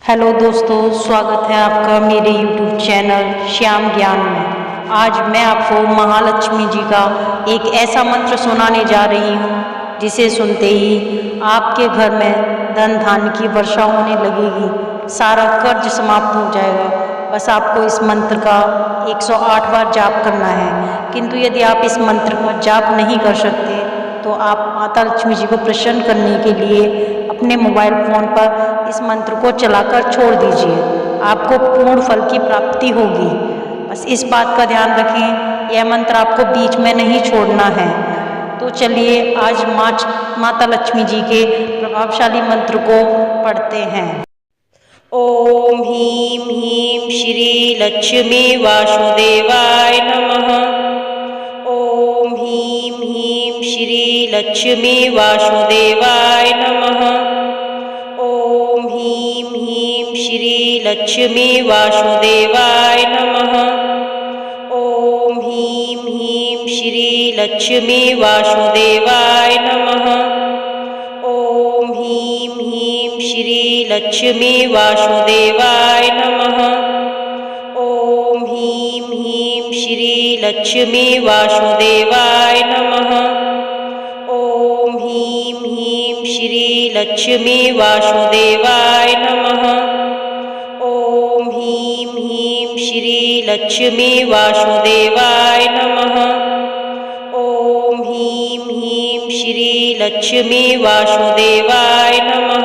Hello दोस्तों, स्वागत है आपका मेरे YouTube चैनल श्याम ज्ञान में। आज मैं आपको महालक्ष्मी जी का एक ऐसा मंत्र सुनाने जा रही हूँ जिसे सुनते ही आपके घर में धन धान्य की वर्षा होने लगेगी, सारा कर्ज समाप्त हो जाएगा। बस आपको इस मंत्र का 108 बार जाप करना है। किंतु यदि आप इस मंत्र का जाप नहीं कर सकते तो आप माता लक्ष्मी जी को प्रसन्न करने के लिए अपने मोबाइल फ़ोन पर इस मंत्र को चलाकर छोड़ दीजिए, आपको पूर्ण फल की प्राप्ति होगी। बस इस बात का ध्यान रखें, यह मंत्र आपको बीच में नहीं छोड़ना है। तो चलिए आज माता लक्ष्मी जी के प्रभावशाली मंत्र को पढ़ते हैं। ओम ह्रीं ह्रीं श्री लक्ष्मी वासुदेवाय नमः। ओम ह्रीं ह्रीं श्री लक्ष्मी वासुदेवाय नमः। ओम ह्रीं ह्रीं श्री लक्ष्मी वासुदेवाय नमः। ओम ह्रीं ह्रीं श्री लक्ष्मी वासुदेवाय नमः। ओम ह्रीं ह्रीं श्री लक्ष्मी वासुदेवाय नमः। ओम ह्रीं ह्रीं श्री लक्ष्मी वासुदेवाय नमः। ओम ह्रीं ह्रीं श्री लक्ष्मी वासुदेवाय नमः। ओम ह्रीं ह्रीं श्री लक्ष्मी वासुदेवाय नमः। ओम ह्रीं ह्रीं श्री लक्ष्मी वासुदेवाय नमः।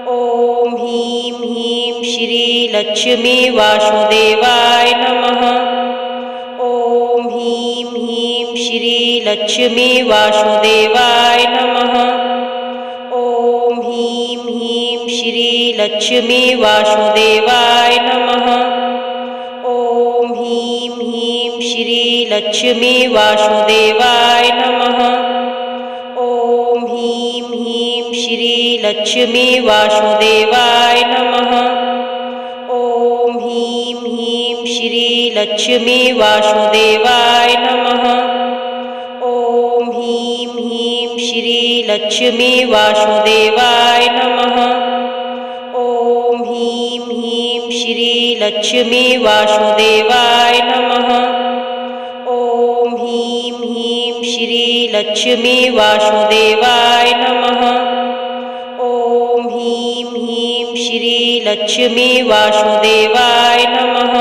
ओम ह्रीं ह्रीं श्री लक्ष्मी वासुदेवाय नमः। ओम ह्रीं ह्रीं श्री लक्ष्मी वासुदेवाय नमः। ओम ह्रीं ह्रीं श्री लक्ष्मी वासुदेवाय नमः। ओम ह्रीं ह्रीं श्री लक्ष्मी वासुदेवाय नमः। ओम ह्रीं ह्रीं श्री लक्ष्मी वासुदेवाय नमः। ओम ह्रीं ह्रीं श्री लक्ष्मी वासुदेवाय नमः। ओम ह्रीं ह्रीं श्री लक्ष्मी वासुदेवाय नमः। ओम ह्रीं ह्रीं श्री लक्ष्मी वासुदेवाय नमः। ओम ह्रीं ह्रीं श्री लक्ष्मी वासुदेवाय नमः। ओम ह्रीं ह्रीं श्री लक्ष्मी वासुदेवाय नमः।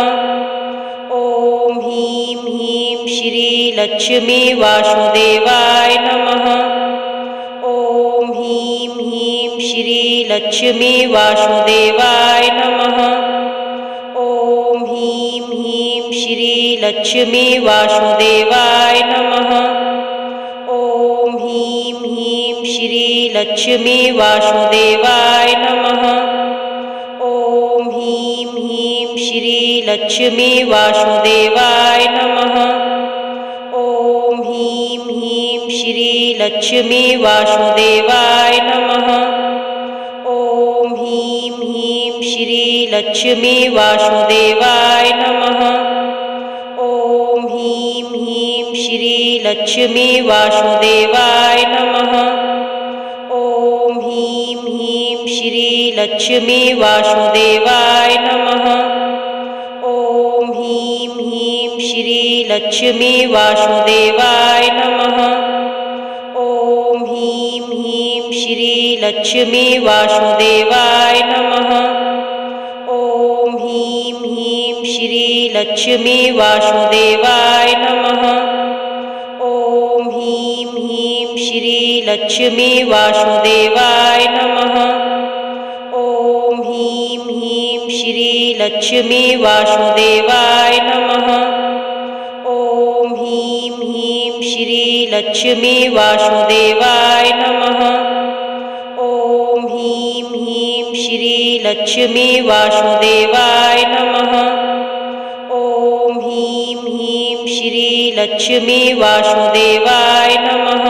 ओम ह्रीं ह्रीं श्री लक्ष्मी वासुदेवाय नमः। ओम ह्रीं ह्रीं श्री लक्ष्मी वासुदेवाय नमः। ओम ह्रीं ह्रीं श्री लक्ष्मी वासुदेवाय नमः। ओम ह्रीं ह्रीं श्री लक्ष्मी वासुदेवाय नमः। ओम ह्रीं ह्रीं श्री लक्ष्मी वासुदेवाय नमः। ओम ह्रीं ह्रीं श्री लक्ष्मी वासुदेवाय नमः। ओम ह्रीं ह्रीं श्री लक्ष्मी वासुदेवाय नमः। ओम ह्रीं ह्रीं श्री लक्ष्मी वासुदेवाय नमः। ओम ह्रीं ह्रीं श्री लक्ष्मी वासुदेवाय नमः। ओम ह्रीं ह्रीं श्री लक्ष्मी वासुदेवाय नमः। ओम ह्रीं ह्रीं श्री लक्ष्मी वासुदेवाय नमः। ओम ह्रीं ह्रीं श्री लक्ष्मी वासुदेवाय नमः। ओम ह्रीं ह्रीं श्री लक्ष्मी वासुदेवाय नमः। ओम ह्रीं ह्रीं श्री लक्ष्मी वासुदेवाय नमः। ओम ह्रीं ह्रीं श्री लक्ष्मी वासुदेवाय नमः। ओम ह्रीं ह्रीं श्री लक्ष्मी वासुदेवाय नमः। ओम ह्रीं ह्रीं श्री लक्ष्मी वासुदेवाय नमः।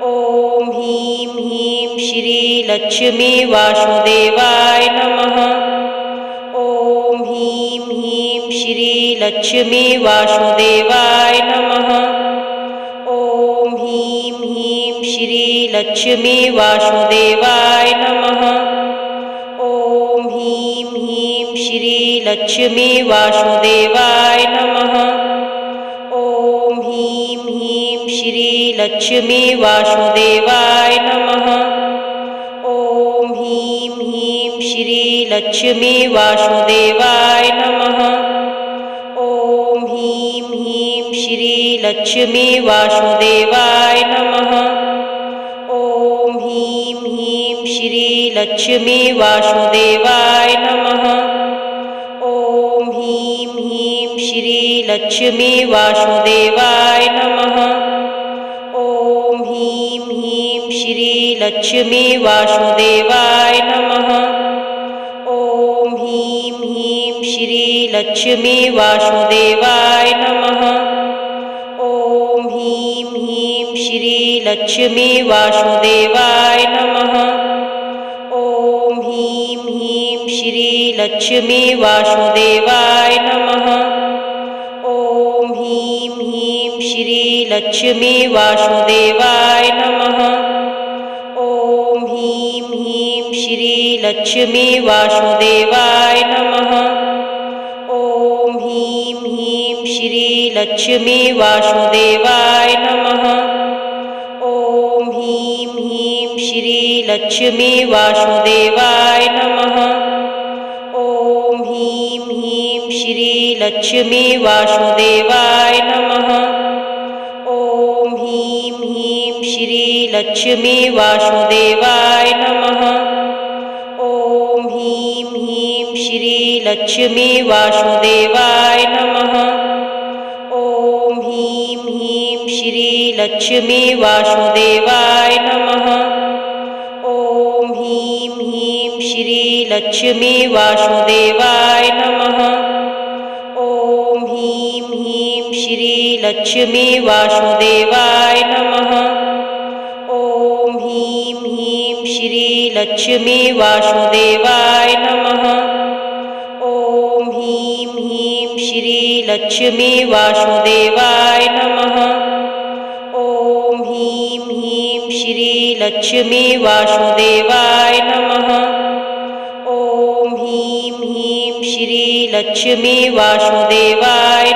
ओम ह्रीं ह्रीं श्री लक्ष्मी वासुदेवाय नमः। ओम ह्रीं ह्रीं श्री लक्ष्मी वासुदेवाय नमः। ओम ह्रीं ह्रीं श्री लक्ष्मी वासुदेवाय नमः। ओम लक्ष्मी वासुदेवाय नमः। ॐ ह्रीं ह्रीं श्री लक्ष्मी वासुदेवाय नमः। ॐ ह्रीं ह्रीं श्री लक्ष्मी वासुदेवाय नमः। ॐ ह्रीं ह्रीं श्री लक्ष्मी वासुदेवाय नमः। ॐ ह्रीं ह्रीं श्री लक्ष्मी वासुदेवाय नमः। ॐ ह्रीं ह्रीं श्री लक्ष्मी वासुदेवाय नमः। ॐ ह्रीं ह्रीं श्री लक्ष्मी वासुदेवाय नमः। ॐ ह्रीं ह्रीं श्री लक्ष्मी वासुदेवाय नमः। ॐ ह्रीं ह्रीं श्री लक्ष्मी वासुदेवाय नमः। ॐ ह्रीं ह्रीं श्री लक्ष्मी वासुदेवाय नमः। ॐ ह्रीं ह्रीं श्री लक्ष्मी वासुदेवाय नमः। ॐ ह्रीं ह्रीं श्री लक्ष्मी वासुदेवाय नमः। ॐ ह्रीं ह्रीं श्री लक्ष्मी वासुदेवाय नमः। ॐ ह्रीं ह्रीं श्री लक्ष्मी वासुदेवाय नमः। ॐ ह्रीं ह्रीं श्री लक्ष्मी वासुदेवाय नमः। ॐ ह्रीं ह्रीं श्री लक्ष्मी वासुदेवाय नमः। ॐ ह्रीं ह्रीं श्री लक्ष्मी वासुदेवाय नमः। ॐ ह्रीं ह्रीं श्री लक्ष्मी वासुदेवाय नमः। ॐ ह्रीं ह्रीं श्री लक्ष्मी वासुदेवाय नमः। ॐ ह्रीं ह्रीं श्री लक्ष्मी वासुदेवाय नमः। ॐ ह्रीं ह्रीं श्री लक्ष्मी वासुदेवाय नमः। ॐ ह्रीं ह्रीं श्री लक्ष्मी वासुदेवाय नमः। ॐ ह्रीं ह्रीं श्री लक्ष्मी वासुदेवाय नमः। ॐ ह्रीं ह्रीं श्री लक्ष्मी वासुदेवाय